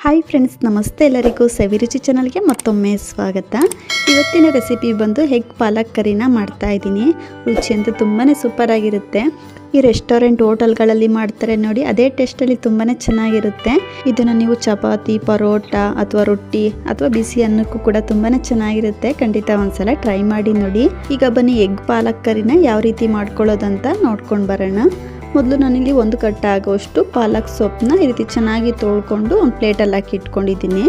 Hi friends, ನಮಸ್ತೆ. ಎಲ್ಲರಿಗೂ ಸವಿರುಚಿ ಚಾನಲ್ಗೆ ಮತ್ತೊಮ್ಮೆ ಸ್ವಾಗತ. ಇವತ್ತಿನ ರೆಸಿಪಿ ಬಂದು ಎಗ್ ಪಾಲಕ್ ಕರಿನ ಮಾಡ್ತಾ ಇದ್ದೀನಿ. ರುಚಿ ಅಂತೂ ತುಂಬಾ ಸೂಪರ್ ಆಗಿರುತ್ತೆ. ಈ ರೆಸ್ಟೋರೆಂಟ್ ಹೋಟೆಲ್ಗಳಲ್ಲಿ ಮಾಡ್ತಾರೆ ನೋಡಿ, ಅದೇ ಟೇಸ್ಟಲ್ಲಿ ತುಂಬಾ ಚೆನ್ನಾಗಿರುತ್ತೆ. ಇದನ್ನು ನೀವು ಚಪಾತಿ, ಪರೋಟ ಅಥವಾ ರೊಟ್ಟಿ ಅಥವಾ ಬಿಸಿ ಅನ್ನಕ್ಕೂ ಕೂಡ ತುಂಬಾ ಚೆನ್ನಾಗಿರುತ್ತೆ. ಖಂಡಿತ ಒಂದ್ಸಲ ಟ್ರೈ ಮಾಡಿ ನೋಡಿ. ಈಗ ಬನ್ನಿ ಎಗ್ ಪಾಲಕ್ ಕರಿನ ಯಾವ ರೀತಿ ಮಾಡ್ಕೊಳ್ಳೋದಂತ ನೋಡ್ಕೊಂಡು ಬರೋಣ. ಮೊದಲು ನಾನಿಲ್ಲಿ 1 ಕಟ್ ಆಗೋಷ್ಟು ಪಾಲಕ್ ಸೊಪ್ಪನ್ನ ಈ ರೀತಿ ಚೆನ್ನಾಗಿ ತೊಳ್ಕೊಂಡು ಒಂದು ಪ್ಲೇಟಲ್ಲಿ ಹಾಕಿ ಇಟ್ಕೊಂಡಿದ್ದೀನಿ.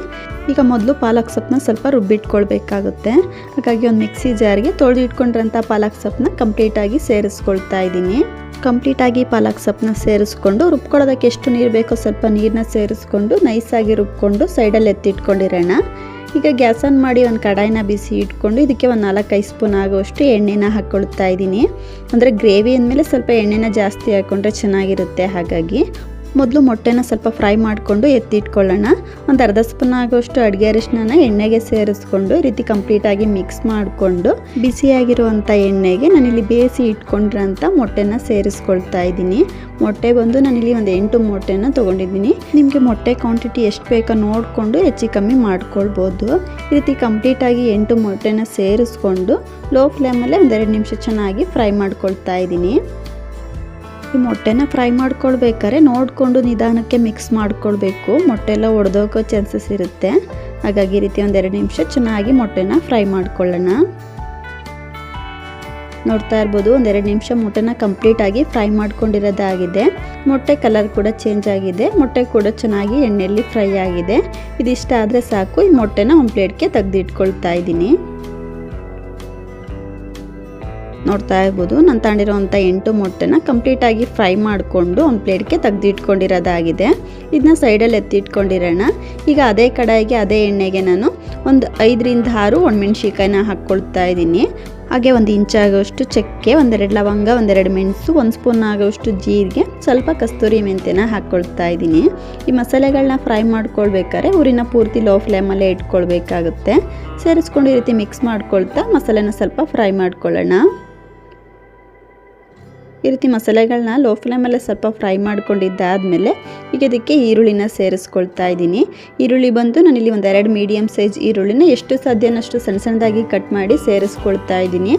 ಈಗ ಮೊದಲು ಪಾಲಕ್ ಸೊಪ್ಪನ್ನ ಸ್ವಲ್ಪ ರುಬ್ಬಿಟ್ಕೊಳ್ಬೇಕಾಗುತ್ತೆ. ಹಾಗಾಗಿ ಒಂದು ಮಿಕ್ಸಿ ಜಾರ್ಗೆ ತೊಳೆದು ಇಟ್ಕೊಂಡಿರೋಂಥ ಪಾಲಕ್ ಸೊಪ್ಪನ್ನ ಕಂಪ್ಲೀಟಾಗಿ ಸೇರಿಸ್ಕೊಳ್ತಾ ಇದ್ದೀನಿ. ಕಂಪ್ಲೀಟಾಗಿ ಪಾಲಕ್ ಸೊಪ್ಪನ್ನ ಸೇರಿಸ್ಕೊಂಡು ರುಬ್ಕೊಳ್ಳೋದಕ್ಕೆ ಎಷ್ಟು ನೀರು ಬೇಕೋ ಸ್ವಲ್ಪ ನೀರನ್ನ ಸೇರಿಸ್ಕೊಂಡು ನೈಸಾಗಿ ರುಬ್ಕೊಂಡು ಸೈಡಲ್ಲಿ ಎತ್ತಿಟ್ಕೊಂಡಿರೋಣ. ಈಗ ಗ್ಯಾಸ್ ಆನ್ ಮಾಡಿ ಒಂದು ಕಡಾಯಿನ ಬಿಸಿ ಇಟ್ಕೊಂಡು ಇದಕ್ಕೆ ಒಂದು 4-5 ಸ್ಪೂನ್ ಆಗೋಷ್ಟು ಎಣ್ಣೆನ ಹಾಕ್ಕೊಳ್ತಾ ಇದ್ದೀನಿ. ಅಂದರೆ ಗ್ರೇವಿ ಅಂದಮೇಲೆ ಸ್ವಲ್ಪ ಎಣ್ಣೆನ ಜಾಸ್ತಿ ಹಾಕ್ಕೊಂಡ್ರೆ ಚೆನ್ನಾಗಿರುತ್ತೆ. ಹಾಗಾಗಿ ಮೊದಲು ಮೊಟ್ಟೆನ ಸ್ವಲ್ಪ ಫ್ರೈ ಮಾಡಿಕೊಂಡು ಎತ್ತಿಟ್ಕೊಳ್ಳೋಣ. ಒಂದು ಅರ್ಧ ಸ್ಪೂನ್ ಆಗೋಷ್ಟು ಅಡುಗೆ ಅರಿಶಿನ ಎಣ್ಣೆಗೆ ಸೇರಿಸ್ಕೊಂಡು ಈ ರೀತಿ ಕಂಪ್ಲೀಟಾಗಿ ಮಿಕ್ಸ್ ಮಾಡಿಕೊಂಡು ಬಿಸಿಯಾಗಿರುವಂಥ ಎಣ್ಣೆಗೆ ನಾನಿಲ್ಲಿ ಬೇಯಿಸಿ ಇಟ್ಕೊಂಡಿರೋಂಥ ಮೊಟ್ಟೆನ ಸೇರಿಸ್ಕೊಳ್ತಾ ಇದ್ದೀನಿ. ಮೊಟ್ಟೆ ಬಂದು ನಾನಿಲ್ಲಿ ಒಂದು 8 ಮೊಟ್ಟೆನ ತೊಗೊಂಡಿದ್ದೀನಿ. ನಿಮಗೆ ಮೊಟ್ಟೆ ಕ್ವಾಂಟಿಟಿ ಎಷ್ಟು ಬೇಕೋ ನೋಡಿಕೊಂಡು ಹೆಚ್ಚು ಕಮ್ಮಿ ಮಾಡ್ಕೊಳ್ಬೋದು. ಈ ರೀತಿ ಕಂಪ್ಲೀಟಾಗಿ 8 ಮೊಟ್ಟೆನ ಸೇರಿಸ್ಕೊಂಡು ಲೋ ಫ್ಲೇಮಲ್ಲೇ ಒಂದು 2 ನಿಮಿಷ ಚೆನ್ನಾಗಿ ಫ್ರೈ ಮಾಡ್ಕೊಳ್ತಾ ಇದ್ದೀನಿ. ಈ ಮೊಟ್ಟೆನ ಫ್ರೈ ಮಾಡ್ಕೊಳ್ಬೇಕಾದ್ರೆ ನೋಡಿಕೊಂಡು ನಿಧಾನಕ್ಕೆ ಮಿಕ್ಸ್ ಮಾಡ್ಕೊಳ್ಬೇಕು. ಮೊಟ್ಟೆ ಎಲ್ಲ ಒಡೆದೋಗೋ ಚಾನ್ಸಸ್ ಇರುತ್ತೆ. ಹಾಗಾಗಿ ಈ ರೀತಿ ಒಂದು 2 ನಿಮಿಷ ಚೆನ್ನಾಗಿ ಮೊಟ್ಟೆನ ಫ್ರೈ ಮಾಡ್ಕೊಳ್ಳೋಣ. ನೋಡ್ತಾ ಇರ್ಬೋದು, ಒಂದು 2 ನಿಮಿಷ ಮೊಟ್ಟೆನ ಕಂಪ್ಲೀಟಾಗಿ ಫ್ರೈ ಮಾಡ್ಕೊಂಡಿರೋದಾಗಿದೆ. ಮೊಟ್ಟೆ ಕಲರ್ ಕೂಡ ಚೇಂಜ್ ಆಗಿದೆ. ಮೊಟ್ಟೆ ಕೂಡ ಚೆನ್ನಾಗಿ ಎಣ್ಣೆಯಲ್ಲಿ ಫ್ರೈ ಆಗಿದೆ. ಇದಿಷ್ಟ ಆದರೆ ಸಾಕು. ಈ ಮೊಟ್ಟೆನ ಒಂದು ಪ್ಲೇಟ್ಗೆ ತೆಗೆದಿಟ್ಕೊಳ್ತಾ ಇದ್ದೀನಿ. ನೋಡ್ತಾ ಇರ್ಬೋದು, ನಾನು ತಗೊಂಡಿರೋಂಥ 8 ಮೊಟ್ಟೆನ ಕಂಪ್ಲೀಟಾಗಿ ಫ್ರೈ ಮಾಡಿಕೊಂಡು ಒಂದು ಪ್ಲೇಟ್ಗೆ ತೆಗೆದಿಟ್ಕೊಂಡಿರೋದಾಗಿದೆ. ಇದನ್ನ ಸೈಡಲ್ಲಿ ಎತ್ತಿಟ್ಕೊಂಡಿರೋಣ. ಈಗ ಅದೇ ಕಡಾಯಿಗೆ ಅದೇ ಎಣ್ಣೆಗೆ ನಾನು ಒಂದು 5-6 ಒಣಮೆಣ್ಸಿಕಾಯಿನ ಹಾಕ್ಕೊಳ್ತಾ ಇದ್ದೀನಿ. ಹಾಗೆ 1 ಇಂಚ್ ಆಗೋಷ್ಟು ಚಕ್ಕೆ, 1-2 ಲವಂಗ, 1-2 ಮೆಣಸು, 1 ಸ್ಪೂನ್ ಆಗೋಷ್ಟು ಜೀರಿಗೆ, ಸ್ವಲ್ಪ ಕಸ್ತೂರಿ ಮೆಂತ್ಯನ ಹಾಕ್ಕೊಳ್ತಾ ಇದ್ದೀನಿ. ಈ ಮಸಾಲೆಗಳನ್ನ ಫ್ರೈ ಮಾಡ್ಕೊಳ್ಬೇಕಾದ್ರೆ ಊರಿನ ಪೂರ್ತಿ ಲೋ ಫ್ಲೇಮಲ್ಲೇ ಇಟ್ಕೊಳ್ಬೇಕಾಗುತ್ತೆ. ಸೇರಿಸ್ಕೊಂಡು ಈ ರೀತಿ ಮಿಕ್ಸ್ ಮಾಡ್ಕೊಳ್ತಾ ಮಸಾಲೆನ ಸ್ವಲ್ಪ ಫ್ರೈ ಮಾಡ್ಕೊಳ್ಳೋಣ. ಈ ರೀತಿ ಮಸಾಲೆಗಳನ್ನ ಲೋ ಫ್ಲೇಮಲ್ಲೇ ಸ್ವಲ್ಪ ಫ್ರೈ ಮಾಡ್ಕೊಂಡಿದ್ದಾದಮೇಲೆ ಈಗ ಇದಕ್ಕೆ ಈರುಳ್ಳಿನ ಸೇರಿಸ್ಕೊಳ್ತಾ ಇದ್ದೀನಿ. ಈರುಳ್ಳಿ ಬಂದು ನಾನಿಲ್ಲಿ ಒಂದು 2 ಮೀಡಿಯಮ್ ಸೈಜ್ ಈರುಳ್ಳಿನ ಎಷ್ಟು ಸಾಧ್ಯನಷ್ಟು ಸಣ್ಣದಾಗಿ ಕಟ್ ಮಾಡಿ ಸೇರಿಸ್ಕೊಳ್ತಾ ಇದ್ದೀನಿ.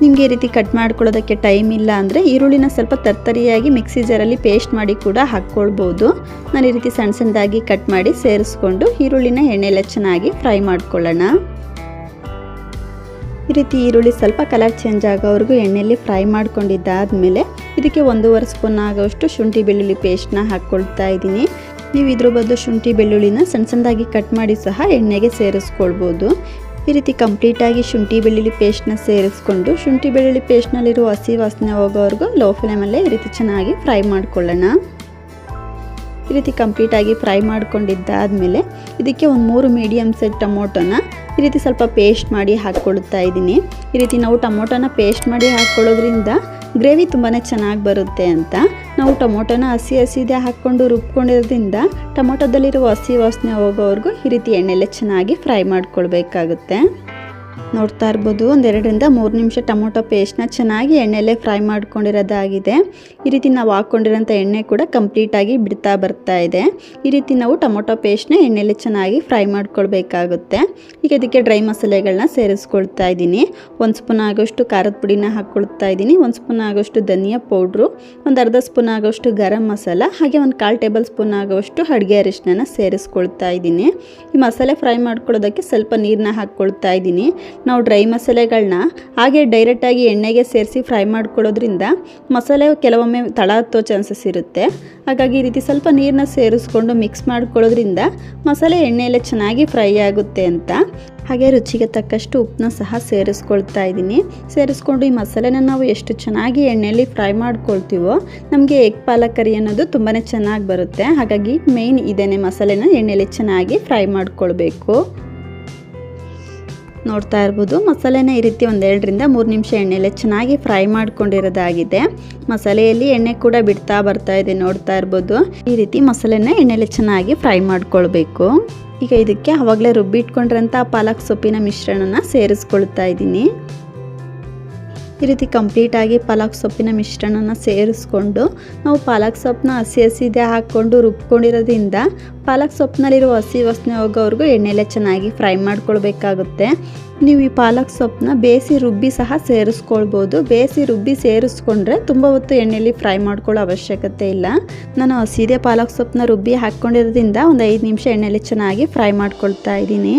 ನಿಮಗೆ ಈ ರೀತಿ ಕಟ್ ಮಾಡ್ಕೊಳ್ಳೋದಕ್ಕೆ ಟೈಮ್ ಇಲ್ಲ ಅಂದರೆ ಈರುಳ್ಳಿನ ಸ್ವಲ್ಪ ತರ್ತರಿಯಾಗಿ ಮಿಕ್ಸಿ ಜಾರಲ್ಲಿ ಪೇಸ್ಟ್ ಮಾಡಿ ಕೂಡ ಹಾಕ್ಕೊಳ್ಬೋದು. ನಾನು ಈ ರೀತಿ ಸಣ್ಣದಾಗಿ ಕಟ್ ಮಾಡಿ ಸೇರಿಸ್ಕೊಂಡು ಈರುಳ್ಳಿನ ಎಣ್ಣೆಲ್ಲ ಚೆನ್ನಾಗಿ ಫ್ರೈ ಮಾಡ್ಕೊಳ್ಳೋಣ. ಈ ರೀತಿ ಈರುಳ್ಳಿ ಸ್ವಲ್ಪ ಕಲರ್ ಚೇಂಜ್ ಆಗೋವರೆಗೂ ಎಣ್ಣೆಯಲ್ಲಿ ಫ್ರೈ ಮಾಡ್ಕೊಂಡಿದ್ದಾದಮೇಲೆ ಇದಕ್ಕೆ 1.5 ಸ್ಪೂನ್ ಆಗೋಷ್ಟು ಶುಂಠಿ ಬೆಳ್ಳುಳ್ಳಿ ಪೇಸ್ಟ್ನ ಹಾಕ್ಕೊಳ್ತಾ ಇದ್ದೀನಿ. ನೀವು ಇದ್ರ ಬದಲು ಶುಂಠಿ ಬೆಳ್ಳುಳ್ಳಿನ ಸಣ್ಣದಾಗಿ ಕಟ್ ಮಾಡಿ ಸಹ ಎಣ್ಣೆಗೆ ಸೇರಿಸ್ಕೊಳ್ಬೋದು. ಈ ರೀತಿ ಕಂಪ್ಲೀಟಾಗಿ ಶುಂಠಿ ಬೆಳ್ಳುಳ್ಳಿ ಪೇಸ್ಟ್ನ ಸೇರಿಸ್ಕೊಂಡು ಶುಂಠಿ ಬೆಳ್ಳುಳ್ಳಿ ಪೇಸ್ಟ್ನಲ್ಲಿರೋ ಹಸಿ ವಾಸನೆ ಹೋಗೋವರೆಗೂ ಲೋ ಫ್ಲೇಮಲ್ಲೇ ಈ ರೀತಿ ಚೆನ್ನಾಗಿ ಫ್ರೈ ಮಾಡ್ಕೊಳ್ಳೋಣ. ಈ ರೀತಿ ಕಂಪ್ಲೀಟಾಗಿ ಫ್ರೈ ಮಾಡ್ಕೊಂಡಿದ್ದಾದಮೇಲೆ ಇದಕ್ಕೆ ಒಂದು 3 ಮೀಡಿಯಮ್ ಸೈಜ್ ಟೊಮೊಟೊನ ಈ ರೀತಿ ಸ್ವಲ್ಪ ಪೇಸ್ಟ್ ಮಾಡಿ ಹಾಕ್ಕೊಳ್ತಾ ಇದ್ದೀನಿ. ಈ ರೀತಿ ನಾವು ಟೊಮೊಟೊನ ಪೇಸ್ಟ್ ಮಾಡಿ ಹಾಕ್ಕೊಳ್ಳೋದ್ರಿಂದ ಗ್ರೇವಿ ತುಂಬಾ ಚೆನ್ನಾಗಿ ಬರುತ್ತೆ ಅಂತ. ನಾವು ಟೊಮೊಟೊನ ಹಸಿದೇ ಹಾಕ್ಕೊಂಡು ರುಬ್ಕೊಂಡಿರೋದ್ರಿಂದ ಟೊಮೊಟೊದಲ್ಲಿರುವ ಹಸಿ ವಾಸನೆ ಹೋಗೋವರೆಗೂ ಈ ರೀತಿ ಎಣ್ಣೆಲೆ ಚೆನ್ನಾಗಿ ಫ್ರೈ ಮಾಡ್ಕೊಳ್ಬೇಕಾಗುತ್ತೆ. ನೋಡ್ತಾ ಇರ್ಬೋದು, 1-2-3 ನಿಮಿಷ ಟೊಮೊಟೊ ಪೇಸ್ಟ್ನ ಚೆನ್ನಾಗಿ ಎಣ್ಣೆಲ್ಲೇ ಫ್ರೈ ಮಾಡ್ಕೊಂಡಿರೋದಾಗಿದೆ. ಈ ರೀತಿ ನಾವು ಹಾಕ್ಕೊಂಡಿರೋಂಥ ಎಣ್ಣೆ ಕೂಡ ಕಂಪ್ಲೀಟಾಗಿ ಬಿಡ್ತಾ ಬರ್ತಾ ಇದೆ. ಈ ರೀತಿ ನಾವು ಟೊಮೊಟೊ ಪೇಸ್ಟ್ನ ಎಣ್ಣೆಯಲ್ಲಿ ಚೆನ್ನಾಗಿ ಫ್ರೈ ಮಾಡ್ಕೊಳ್ಬೇಕಾಗುತ್ತೆ. ಈಗ ಇದಕ್ಕೆ ಡ್ರೈ ಮಸಾಲೆಗಳನ್ನ ಸೇರಿಸ್ಕೊಳ್ತಾ ಇದ್ದೀನಿ. 1 ಸ್ಪೂನ್ ಆಗೋಷ್ಟು ಖಾರದ ಪುಡಿನ ಹಾಕ್ಕೊಳ್ತಾ ಇದ್ದೀನಿ. 1 ಸ್ಪೂನ್ ಆಗೋಷ್ಟು ಧನಿಯಾ ಪೌಡ್ರು, ಒಂದು ಅರ್ಧ ಸ್ಪೂನ್ ಆಗೋಷ್ಟು ಗರಂ ಮಸಾಲ, ಹಾಗೆ 1/4 ಟೇಬಲ್ ಸ್ಪೂನ್ ಆಗೋಷ್ಟು ಅಡುಗೆ ಅರಿಶಿನ ಸೇರಿಸ್ಕೊಳ್ತಾ ಇದ್ದೀನಿ. ಈ ಮಸಾಲೆ ಫ್ರೈ ಮಾಡ್ಕೊಳ್ಳೋದಕ್ಕೆ ಸ್ವಲ್ಪ ನೀರನ್ನ ಹಾಕ್ಕೊಳ್ತಾ ಇದ್ದೀನಿ. ನಾವು ಡ್ರೈ ಮಸಾಲೆಗಳನ್ನ ಹಾಗೆ ಡೈರೆಕ್ಟಾಗಿ ಎಣ್ಣೆಗೆ ಸೇರಿಸಿ ಫ್ರೈ ಮಾಡ್ಕೊಳ್ಳೋದ್ರಿಂದ ಮಸಾಲೆ ಕೆಲವೊಮ್ಮೆ ತಳ ಹತ್ತೋ ಚಾನ್ಸಸ್ ಇರುತ್ತೆ. ಹಾಗಾಗಿ ಈ ರೀತಿ ಸ್ವಲ್ಪ ನೀರನ್ನ ಸೇರಿಸ್ಕೊಂಡು ಮಿಕ್ಸ್ ಮಾಡ್ಕೊಳ್ಳೋದ್ರಿಂದ ಮಸಾಲೆ ಎಣ್ಣೆಯಲ್ಲೇ ಚೆನ್ನಾಗಿ ಫ್ರೈ ಆಗುತ್ತೆ ಅಂತ. ಹಾಗೆ ರುಚಿಗೆ ತಕ್ಕಷ್ಟು ಉಪ್ಪನ್ನ ಸಹ ಸೇರಿಸ್ಕೊಳ್ತಾ ಇದ್ದೀನಿ. ಸೇರಿಸ್ಕೊಂಡು ಈ ಮಸಾಲೆನ ನಾವು ಎಷ್ಟು ಚೆನ್ನಾಗಿ ಎಣ್ಣೆಯಲ್ಲಿ ಫ್ರೈ ಮಾಡ್ಕೊಳ್ತೀವೋ ನಮಗೆ ಎಗ್ ಪಾಲಕ್ ಕರಿ ಅನ್ನೋದು ತುಂಬಾ ಚೆನ್ನಾಗಿ ಬರುತ್ತೆ. ಹಾಗಾಗಿ ಮೇಯ್ನ್ ಇದೇನೆ, ಮಸಾಲೆನ ಎಣ್ಣೆಯಲ್ಲಿ ಚೆನ್ನಾಗಿ ಫ್ರೈ ಮಾಡ್ಕೊಳ್ಬೇಕು. ನೋಡ್ತಾ ಇರ್ಬೋದು, ಮಸಾಲೆನ ಈ ರೀತಿ 1-2-3 ನಿಮಿಷ ಎಣ್ಣೆಲೆ ಚೆನ್ನಾಗಿ ಫ್ರೈ ಮಾಡ್ಕೊಂಡಿರೋದಾಗಿದೆ. ಮಸಾಲೆಯಲ್ಲಿ ಎಣ್ಣೆ ಕೂಡ ಬಿಡ್ತಾ ಬರ್ತಾ ಇದೆ. ನೋಡ್ತಾ ಇರ್ಬೋದು, ಈ ರೀತಿ ಮಸಾಲೆನ ಎಣ್ಣೆಲೆ ಚೆನ್ನಾಗಿ ಫ್ರೈ ಮಾಡ್ಕೊಳ್ಬೇಕು. ಈಗ ಇದಕ್ಕೆ ಆವಾಗಲೇ ರುಬ್ಬಿಟ್ಕೊಂಡಿರೋಂಥ ಪಾಲಕ್ ಸೊಪ್ಪಿನ ಮಿಶ್ರಣನ ಸೇರಿಸ್ಕೊಳ್ತಾ ಇದ್ದೀನಿ. ಈ ರೀತಿ ಕಂಪ್ಲೀಟಾಗಿ ಪಾಲಕ್ ಸೊಪ್ಪಿನ ಮಿಶ್ರಣನ ಸೇರಿಸ್ಕೊಂಡು ನಾವು ಪಾಲಕ್ ಸೊಪ್ಪನ್ನ ಹಸಿದೆ ಹಾಕ್ಕೊಂಡು ರುಬ್ಕೊಂಡಿರೋದ್ರಿಂದ ಪಾಲಕ್ ಸೊಪ್ಪಿನಲ್ಲಿರೋ ಹಸಿ ವಾಸನೆ ಹೋಗೋವರೆಗೂ ಎಣ್ಣೆಲೆ ಚೆನ್ನಾಗಿ ಫ್ರೈ ಮಾಡ್ಕೊಳ್ಬೇಕಾಗುತ್ತೆ. ನೀವು ಈ ಪಾಲಕ್ ಸೊಪ್ಪನ್ನ ಬೇಯಿಸಿ ರುಬ್ಬಿ ಸಹ ಸೇರಿಸ್ಕೊಳ್ಬೋದು. ಬೇಯಿಸಿ ರುಬ್ಬಿ ಸೇರಿಸ್ಕೊಂಡ್ರೆ ತುಂಬ ಹೊತ್ತು ಎಣ್ಣೆಯಲ್ಲಿ ಫ್ರೈ ಮಾಡ್ಕೊಳ್ಳೋ ಅವಶ್ಯಕತೆ ಇಲ್ಲ. ನಾನು ಹಸಿದೆ ಪಾಲಕ್ ಸೊಪ್ಪನ್ನ ರುಬ್ಬಿ ಹಾಕ್ಕೊಂಡಿರೋದ್ರಿಂದ ಒಂದು 5 ನಿಮಿಷ ಎಣ್ಣೆಯಲ್ಲಿ ಚೆನ್ನಾಗಿ ಫ್ರೈ ಮಾಡ್ಕೊಳ್ತಾ ಇದ್ದೀನಿ.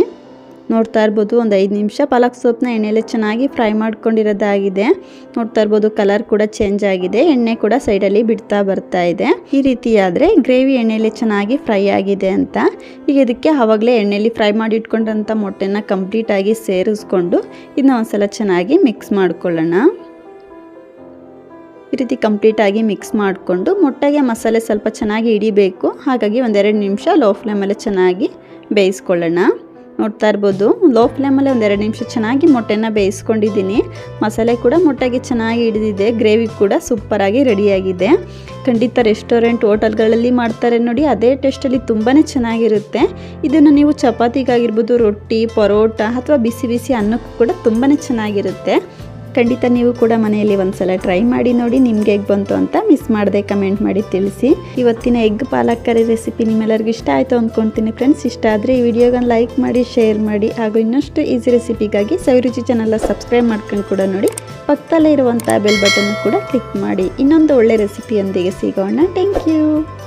ನೋಡ್ತಾ ಇರ್ಬೋದು, ಒಂದು 5 ನಿಮಿಷ ಪಾಲಕ್ ಸೊಪ್ಪನ್ನ ಎಣ್ಣೆಯಲ್ಲಿ ಚೆನ್ನಾಗಿ ಫ್ರೈ ಮಾಡ್ಕೊಂಡಿರೋದಾಗಿದೆ. ನೋಡ್ತಾ ಇರ್ಬೋದು, ಕಲರ್ ಕೂಡ ಚೇಂಜ್ ಆಗಿದೆ, ಎಣ್ಣೆ ಕೂಡ ಸೈಡಲ್ಲಿ ಬಿಡ್ತಾ ಬರ್ತಾ ಇದೆ. ಈ ರೀತಿ ಆದರೆ ಗ್ರೇವಿ ಎಣ್ಣೆಯಲ್ಲಿ ಚೆನ್ನಾಗಿ ಫ್ರೈ ಆಗಿದೆ ಅಂತ. ಈಗ ಇದಕ್ಕೆ ಆವಾಗಲೇ ಎಣ್ಣೆಯಲ್ಲಿ ಫ್ರೈ ಮಾಡಿ ಇಟ್ಕೊಂಡಂಥ ಮೊಟ್ಟೆನ ಕಂಪ್ಲೀಟಾಗಿ ಸೇರಿಸ್ಕೊಂಡು ಇದನ್ನ ಒಂದ್ಸಲ ಚೆನ್ನಾಗಿ ಮಿಕ್ಸ್ ಮಾಡ್ಕೊಳ್ಳೋಣ. ಈ ರೀತಿ ಕಂಪ್ಲೀಟಾಗಿ ಮಿಕ್ಸ್ ಮಾಡಿಕೊಂಡು ಮೊಟ್ಟೆಗೆ ಮಸಾಲೆ ಸ್ವಲ್ಪ ಚೆನ್ನಾಗಿ ಹಿಡಿಬೇಕು. ಹಾಗಾಗಿ 1-2 ನಿಮಿಷ ಲೋ ಫ್ಲೇಮಲ್ಲಿ ಚೆನ್ನಾಗಿ ಬೇಯಿಸ್ಕೊಳ್ಳೋಣ. ನೋಡ್ತಾ ಇರ್ಬೋದು, ಲೋ ಫ್ಲೇಮಲ್ಲಿ 1-2 ನಿಮಿಷ ಚೆನ್ನಾಗಿ ಮೊಟ್ಟೆನ ಬೇಯಿಸ್ಕೊಂಡಿದ್ದೀನಿ. ಮಸಾಲೆ ಕೂಡ ಮೊಟ್ಟೆಗೆ ಚೆನ್ನಾಗಿ ಹಿಡಿದಿದೆ, ಗ್ರೇವಿ ಕೂಡ ಸೂಪರಾಗಿ ರೆಡಿಯಾಗಿದೆ. ಖಂಡಿತ ರೆಸ್ಟೋರೆಂಟ್ ಹೋಟೆಲ್ಗಳಲ್ಲಿ ಮಾಡ್ತಾರೆ ನೋಡಿ, ಅದೇ ಟೇಸ್ಟಲ್ಲಿ ತುಂಬಾ ಚೆನ್ನಾಗಿರುತ್ತೆ. ಇದನ್ನು ನೀವು ಚಪಾತಿಗಾಗಿರ್ಬೋದು, ರೊಟ್ಟಿ, ಪರೋಟ ಅಥವಾ ಬಿಸಿ ಬಿಸಿ ಅನ್ನಕ್ಕೂ ಕೂಡ ತುಂಬಾ ಚೆನ್ನಾಗಿರುತ್ತೆ. ಖಂಡಿತ ನೀವು ಕೂಡ ಮನೆಯಲ್ಲಿ ಒಂದ್ಸಲ ಟ್ರೈ ಮಾಡಿ ನೋಡಿ, ನಿಮ್ಗೆ ಹೇಗೆ ಬಂತು ಅಂತ ಮಿಸ್ ಮಾಡದೆ ಕಮೆಂಟ್ ಮಾಡಿ ತಿಳಿಸಿ. ಇವತ್ತಿನ ಎಗ್ ಪಾಲಕ್ ಕರಿ ರೆಸಿಪಿ ನಿಮ್ಮೆಲ್ಲರಿಗೂ ಇಷ್ಟ ಆಯಿತು ಅಂದ್ಕೊಳ್ತೀನಿ ಫ್ರೆಂಡ್ಸ್. ಇಷ್ಟ ಆದರೆ ಈ ವಿಡಿಯೋಗನ್ನು ಲೈಕ್ ಮಾಡಿ, ಶೇರ್ ಮಾಡಿ, ಹಾಗೂ ಇನ್ನಷ್ಟು ಈಸಿ ರೆಸಿಪಿಗಾಗಿ ಸವಿರುಚಿ ಚಾನಲ್ನ ಸಬ್ಸ್ಕ್ರೈಬ್ ಮಾಡ್ಕೊಂಡು ಕೂಡ ನೋಡಿ. ಪಕ್ಕದಲ್ಲೇ ಇರುವಂಥ ಬೆಲ್ ಬಟನ್ ಕೂಡ ಕ್ಲಿಕ್ ಮಾಡಿ. ಇನ್ನೊಂದು ಒಳ್ಳೆ ರೆಸಿಪಿಯೊಂದಿಗೆ ಸಿಗೋಣ. Thank you.